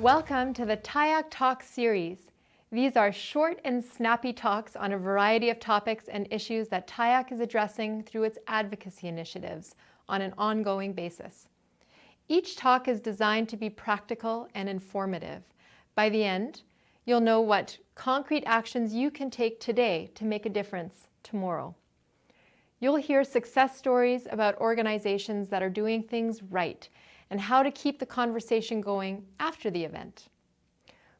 Welcome to the TIAC Talk series. These are short and snappy talks on a variety of topics and issues that TIAC is addressing through its advocacy initiatives on an ongoing basis. Each talk is designed to be practical and informative. By the end, you'll know what concrete actions you can take today to make a difference tomorrow. You'll hear success stories about organizations that are doing things right and how to keep the conversation going after the event.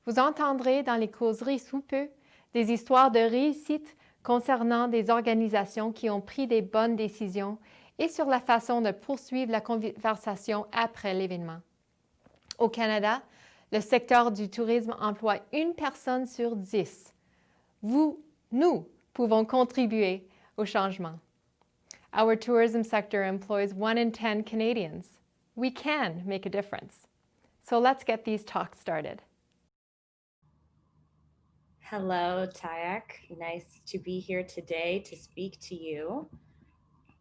Vous entendrez dans les causeries sous peu des histoires de réussite concernant des organisations qui ont pris des bonnes décisions et sur la façon de poursuivre la conversation après l'événement. Au Canada, le secteur du tourisme emploie une personne sur 10. Nous pouvons contribuer au changement. Our tourism sector employs 1 in 10 Canadians. We can make a difference. So let's get these talks started. Hello, TIAC. Nice to be here today to speak to you.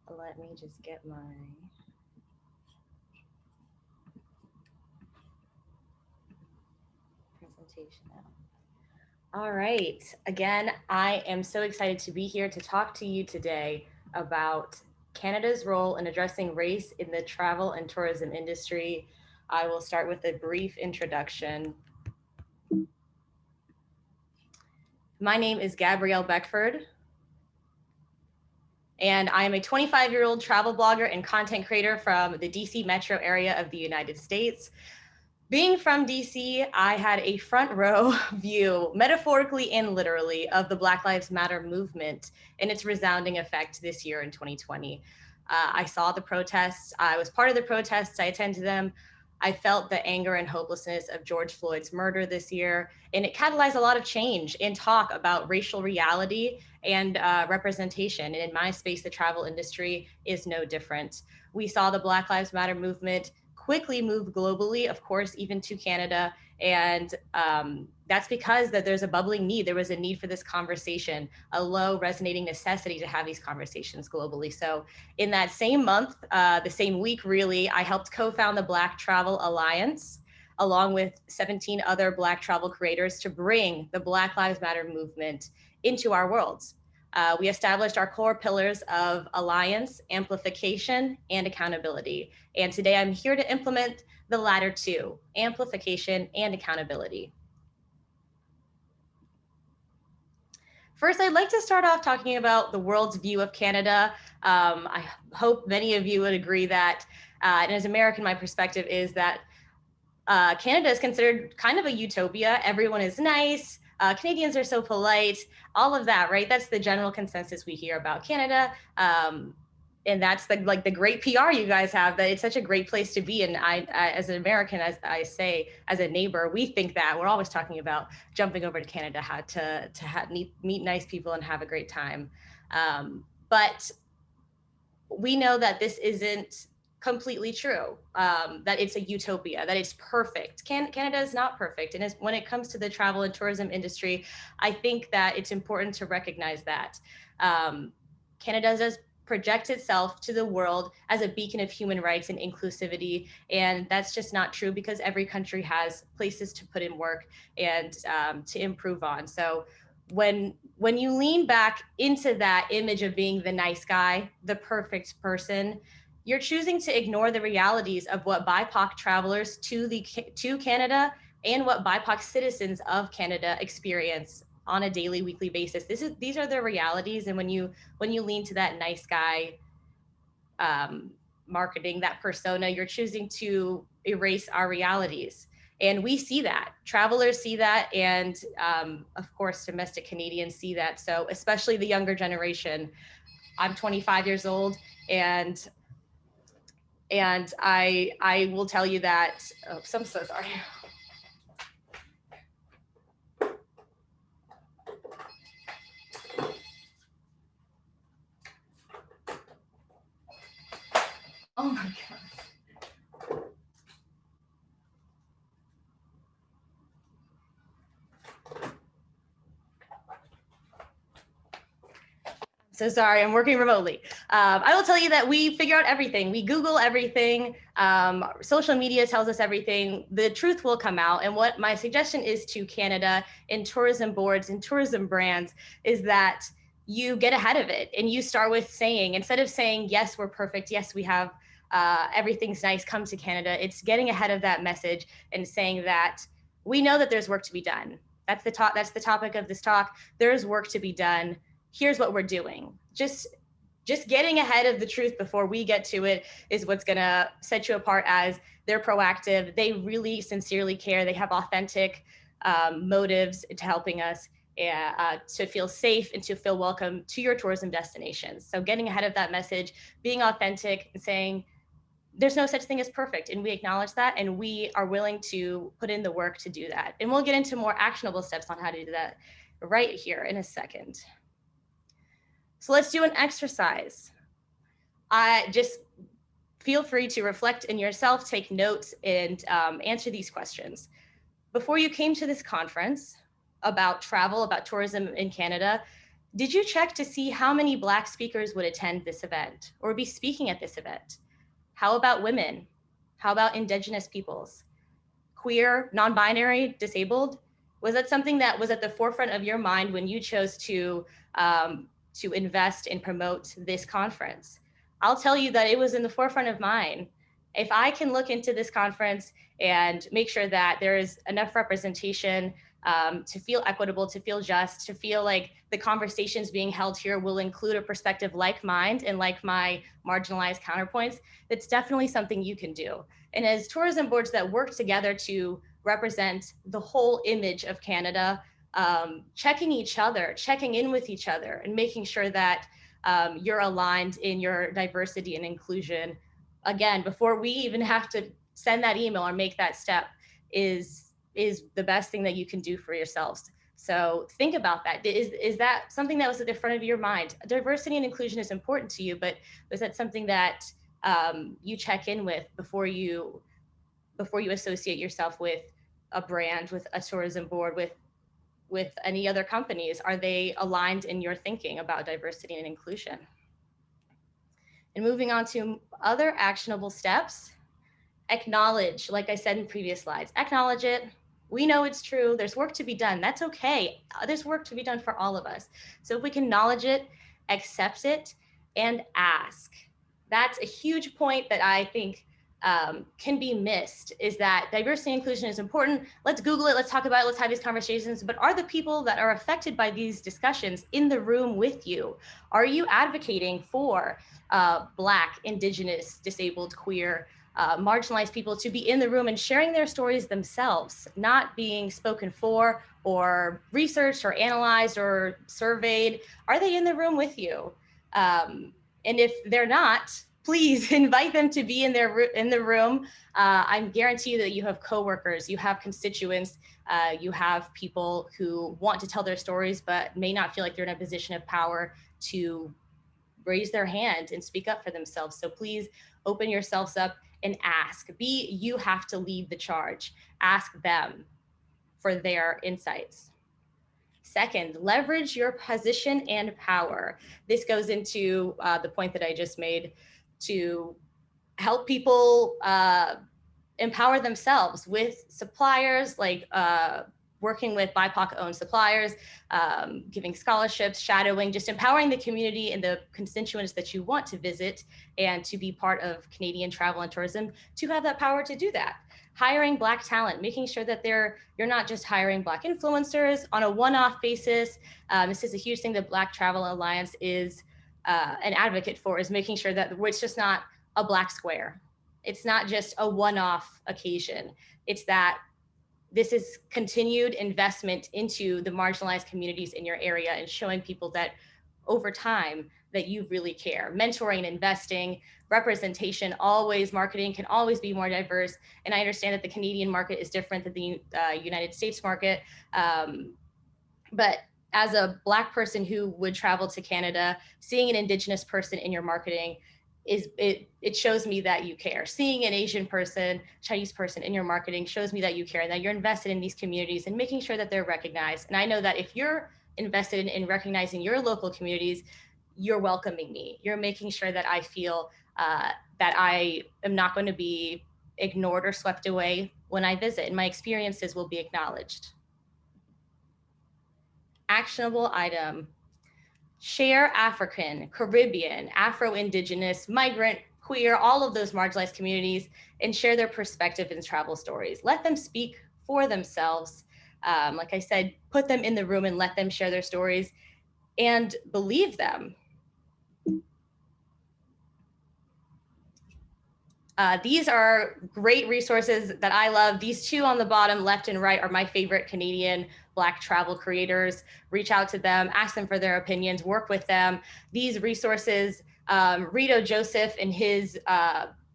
Let me just get my presentation out. All right. Again, I am so excited to be here to talk to you today about Canada's role in addressing race in the travel and tourism industry. I will start with a brief introduction. My name is Gabrielle Beckford, and I am a 25-year-old travel blogger and content creator from the DC metro area of the United States. Being from DC, I had a front row view, metaphorically and literally, of the Black Lives Matter movement and its resounding effect this year in 2020. I saw the protests. I was part of the protests. I attended them. I felt the anger and hopelessness of George Floyd's murder this year, and it catalyzed a lot of change and talk about racial reality and representation. And in my space, the travel industry is no different. We saw the Black Lives Matter movement quickly move globally, of course, even to Canada. And that's because there's a bubbling need. There was a need for this conversation, a low resonating necessity to have these conversations globally. So in that same month, the same week, really, I helped co-found the Black Travel Alliance, along with 17 other Black travel creators, to bring the Black Lives Matter movement into our worlds. We established our core pillars of alliance, amplification, and accountability. And today I'm here to implement the latter two, amplification and accountability. First, I'd like to start off talking about the world's view of Canada. I hope many of you would agree that, and as American, my perspective is that Canada is considered kind of a utopia. Everyone is nice. Canadians are so polite, all of that, right? That's the general consensus we hear about Canada. And that's the great PR you guys have, that it's such a great place to be. And I as an American, as I say, as a neighbor, we think that we're always talking about jumping over to Canada, how to meet nice people and have a great time. But we know that this isn't completely true, that it's a utopia, that it's perfect. Canada is not perfect. And when it comes to the travel and tourism industry, I think that it's important to recognize that. Canada does project itself to the world as a beacon of human rights and inclusivity. And that's just not true, because every country has places to put in work and to improve on. So when you lean back into that image of being the nice guy, the perfect person, you're choosing to ignore the realities of what BIPOC travelers to Canada and what BIPOC citizens of Canada experience on a daily, weekly basis. These are the realities. And when you lean to that nice guy marketing, that persona, you're choosing to erase our realities. And we see that, travelers see that, and of course, domestic Canadians see that. So especially the younger generation. I'm 25 years old, and I will tell you that, I'm so sorry. Oh my God. So sorry, I'm working remotely. I will tell you that we figure out everything. We Google everything. Social media tells us everything. The truth will come out. And what my suggestion is to Canada and tourism boards and tourism brands is that you get ahead of it and you start with saying, instead of saying, yes, we're perfect, yes, we have everything's nice, come to Canada, it's getting ahead of that message and saying that we know that there's work to be done. That's the topic of this talk. There's work to be done. Here's what we're doing. Just getting ahead of the truth before we get to it is what's going to set you apart, as they're proactive. They really sincerely care. They have authentic motives to helping us to feel safe and to feel welcome to your tourism destinations. So getting ahead of that message, being authentic, and saying there's no such thing as perfect, and we acknowledge that, and we are willing to put in the work to do that. And we'll get into more actionable steps on how to do that right here in a second. So let's do an exercise. Just feel free to reflect in yourself, take notes, and answer these questions. Before you came to this conference about travel, about tourism in Canada, did you check to see how many Black speakers would attend this event or be speaking at this event? How about women? How about Indigenous peoples? Queer, non-binary, disabled? Was that something that was at the forefront of your mind when you chose to invest and promote this conference? I'll tell you that it was in the forefront of mine. If I can look into this conference and make sure that there is enough representation to feel equitable, to feel just, to feel like the conversations being held here will include a perspective like mine and like my marginalized counterpoints, that's definitely something you can do. And as tourism boards that work together to represent the whole image of Canada, checking each other, checking in with each other, and making sure that you're aligned in your diversity and inclusion, again, before we even have to send that email or make that step, is the best thing that you can do for yourselves. So think about that. Is that something that was at the front of your mind? Diversity and inclusion is important to you, but was that something that you check in with before you associate yourself with a brand, with a tourism board, with any other companies? Are they aligned in your thinking about diversity and inclusion? And moving on to other actionable steps, acknowledge, like I said in previous slides, acknowledge it. We know it's true. There's work to be done. That's okay. There's work to be done for all of us. So if we can acknowledge it, accept it, and ask. That's a huge point that I think can be missed, is that diversity and inclusion is important. Let's Google it, let's talk about it, let's have these conversations, but are the people that are affected by these discussions in the room with you? Are you advocating for Black, Indigenous, disabled, queer, marginalized people to be in the room and sharing their stories themselves, not being spoken for or researched or analyzed or surveyed? Are they in the room with you? And if they're not, please invite them to be in the room. I guarantee you that you have coworkers, you have constituents, you have people who want to tell their stories but may not feel like they're in a position of power to raise their hand and speak up for themselves. So please open yourselves up and ask. You have to lead the charge. Ask them for their insights. Second, leverage your position and power. This goes into the point that I just made, to help people empower themselves with suppliers, like working with BIPOC-owned suppliers, giving scholarships, shadowing, just empowering the community and the constituents that you want to visit and to be part of Canadian travel and tourism, to have that power to do that. Hiring Black talent, making sure that you're not just hiring Black influencers on a one-off basis. This is a huge thing that Black Travel Alliance is an advocate for, is making sure that it's just not a Black square. It's not just a one-off occasion. It's that this is continued investment into the marginalized communities in your area and showing people that over time that you really care. Mentoring, investing, representation, always, marketing can always be more diverse. And I understand that the Canadian market is different than the United States market. But as a Black person who would travel to Canada, seeing an Indigenous person in your marketing it shows me that you care. Seeing an Asian person, Chinese person in your marketing shows me that you care and that you're invested in these communities and making sure that they're recognized. And I know that if you're invested in recognizing your local communities, you're welcoming me. You're making sure that I feel that I am not going to be ignored or swept away when I visit, and my experiences will be acknowledged. Actionable item. Share African, Caribbean, Afro-Indigenous, migrant, queer, all of those marginalized communities, and share their perspective and travel stories. Let them speak for themselves. Like I said, put them in the room and let them share their stories and believe them. These are great resources that I love. These two on the bottom, left and right, are my favorite Canadian Black travel creators. Reach out to them, ask them for their opinions, work with them. These resources, Rito Joseph and his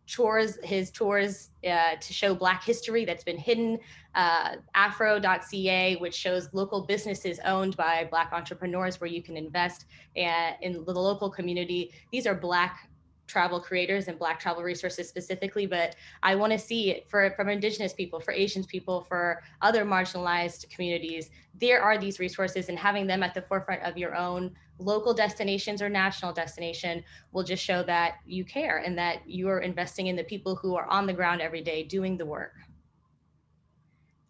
tours to show Black history that's been hidden, afro.ca, which shows local businesses owned by Black entrepreneurs where you can invest in the local community. These are Black travel creators and Black travel resources specifically, but I want to see it from Indigenous people, for Asian people, for other marginalized communities. There are these resources, and having them at the forefront of your own local destinations or national destination will just show that you care and that you are investing in the people who are on the ground every day doing the work.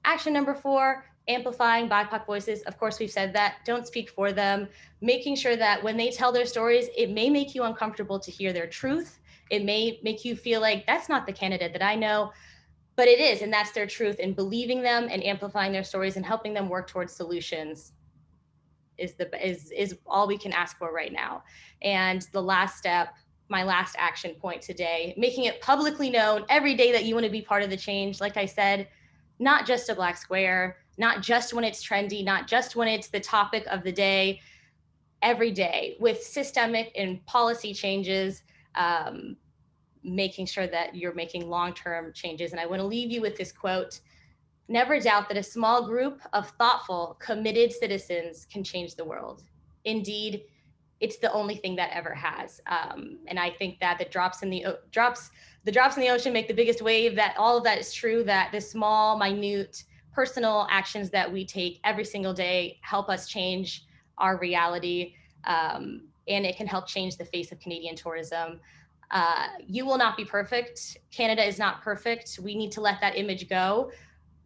Action number 4, amplifying BIPOC voices. Of course, we've said that. Don't speak for them. Making sure that when they tell their stories, it may make you uncomfortable to hear their truth. It may make you feel like that's not the candidate that I know, but it is, and that's their truth. And believing them and amplifying their stories and helping them work towards solutions is all we can ask for right now. And the last step, my last action point today, making it publicly known every day that you want to be part of the change. Like I said, not just a Black square, not just when it's trendy, not just when it's the topic of the day, every day with systemic and policy changes, making sure that you're making long-term changes. And I want to leave you with this quote: "Never doubt that a small group of thoughtful, committed citizens can change the world. Indeed, it's the only thing that ever has." And I think that the drops in the ocean make the biggest wave, that all of that is true, that the small, minute, personal actions that we take every single day help us change our reality. And it can help change the face of Canadian tourism. You will not be perfect. Canada is not perfect. We need to let that image go.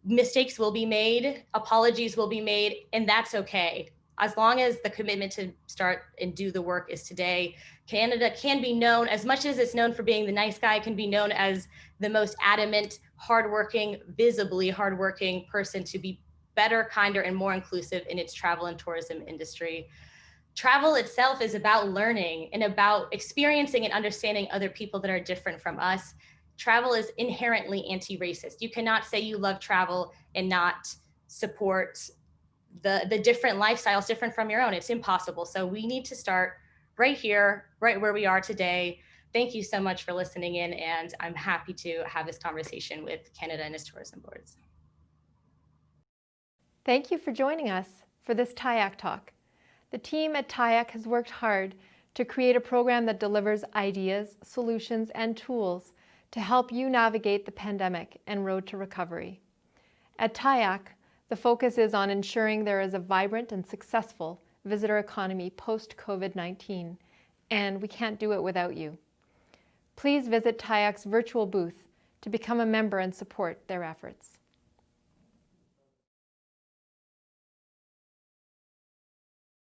Mistakes will be made, apologies will be made, and that's okay. As long as the commitment to start and do the work is today, Canada can be known, as much as it's known for being the nice guy, can be known as the most adamant, hardworking, visibly hardworking person to be better, kinder, and more inclusive in its travel and tourism industry. Travel itself is about learning and about experiencing and understanding other people that are different from us. Travel is inherently anti-racist. You cannot say you love travel and not support the different lifestyles different from your own. It's impossible. So we need to start right here, right where we are today. Thank you so much for listening in, and I'm happy to have this conversation with Canada and its tourism boards. Thank you for joining us for this TIAC talk. The team at TIAC has worked hard to create a program that delivers ideas, solutions, and tools to help you navigate the pandemic and road to recovery. At TIAC, the focus is on ensuring there is a vibrant and successful visitor economy post-COVID-19, and we can't do it without you. Please visit TIAC's virtual booth to become a member and support their efforts.